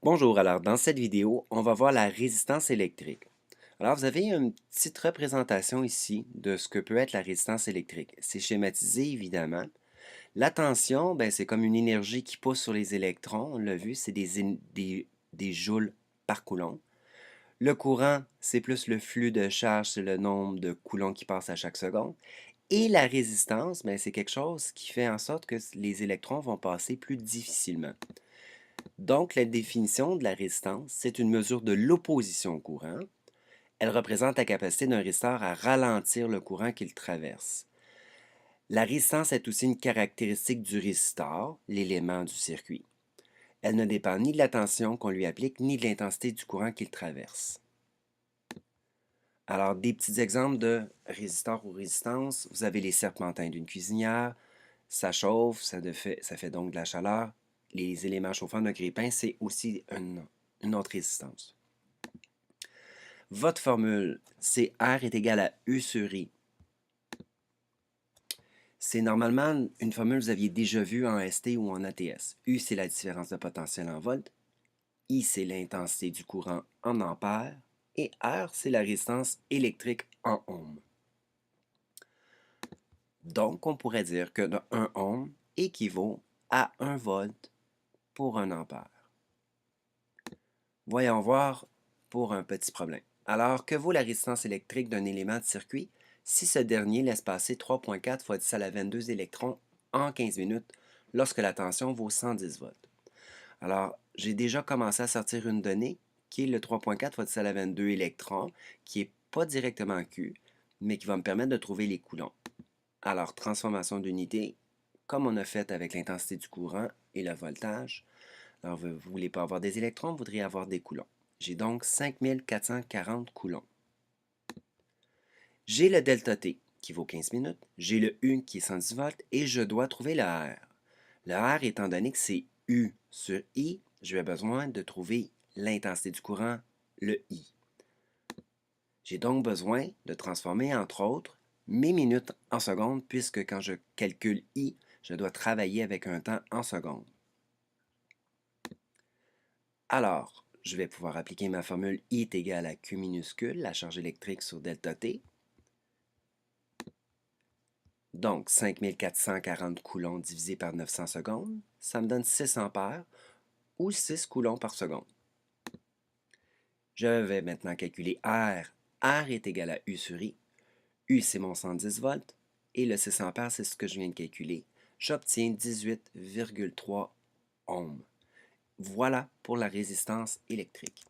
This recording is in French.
Bonjour, alors dans cette vidéo, on va voir la résistance électrique. Alors vous avez une petite représentation ici de ce que peut être la résistance électrique. C'est schématisé évidemment. La tension, ben, c'est comme une énergie qui pousse sur les électrons, on l'a vu, c'est des joules par coulomb. Le courant, c'est plus le flux de charge, c'est le nombre de coulombs qui passent à chaque seconde. Et la résistance, ben, c'est quelque chose qui fait en sorte que les électrons vont passer plus difficilement. Donc, la définition de la résistance, c'est une mesure de l'opposition au courant. Elle représente la capacité d'un résisteur à ralentir le courant qu'il traverse. La résistance est aussi une caractéristique du résisteur, l'élément du circuit. Elle ne dépend ni de la tension qu'on lui applique, ni de l'intensité du courant qu'il traverse. Alors, des petits exemples de résisteurs ou résistances. Vous avez les serpentins d'une cuisinière. Ça chauffe, ça fait donc de la chaleur. Les éléments chauffants d'un grille-pain, c'est aussi une autre résistance. Votre formule, c'est R est égal à U sur I. C'est normalement une formule que vous aviez déjà vue en ST ou en ATS. U, c'est la différence de potentiel en volts. I, c'est l'intensité du courant en ampères. Et R, c'est la résistance électrique en ohms. Donc, on pourrait dire que 1 ohm équivaut à 1 volt pour 1 ampère. Voyons voir pour un petit problème. Alors, que vaut la résistance électrique d'un élément de circuit si ce dernier laisse passer 3,4 fois 10 à la 22 électrons en 15 minutes lorsque la tension vaut 110 volts? Alors, j'ai déjà commencé à sortir une donnée qui est le 3,4 fois 10 à la 22 électrons, qui n'est pas directement Q, mais qui va me permettre de trouver les coulombs. Alors, transformation d'unité, comme on a fait avec l'intensité du courant et le voltage. Alors, vous ne voulez pas avoir des électrons, vous voudriez avoir des coulombs. J'ai donc 5440 coulombs. J'ai le delta T qui vaut 15 minutes, j'ai le U qui est 110 volts et je dois trouver le R. Le R, étant donné que c'est U sur I, je vais besoin de trouver l'intensité du courant, le I. J'ai donc besoin de transformer, entre autres, mes minutes en secondes, puisque quand je calcule I, je dois travailler avec un temps en secondes. Alors, je vais pouvoir appliquer ma formule I est égale à Q minuscule, la charge électrique sur delta T. Donc, 5440 coulombs divisé par 900 secondes, ça me donne 6 ampères ou 6 coulombs par seconde. Je vais maintenant calculer R. R est égal à U sur I. U, c'est mon 110 volts. Et le 6 ampères, c'est ce que je viens de calculer. J'obtiens 18,3 ohms. Voilà pour la résistance électrique.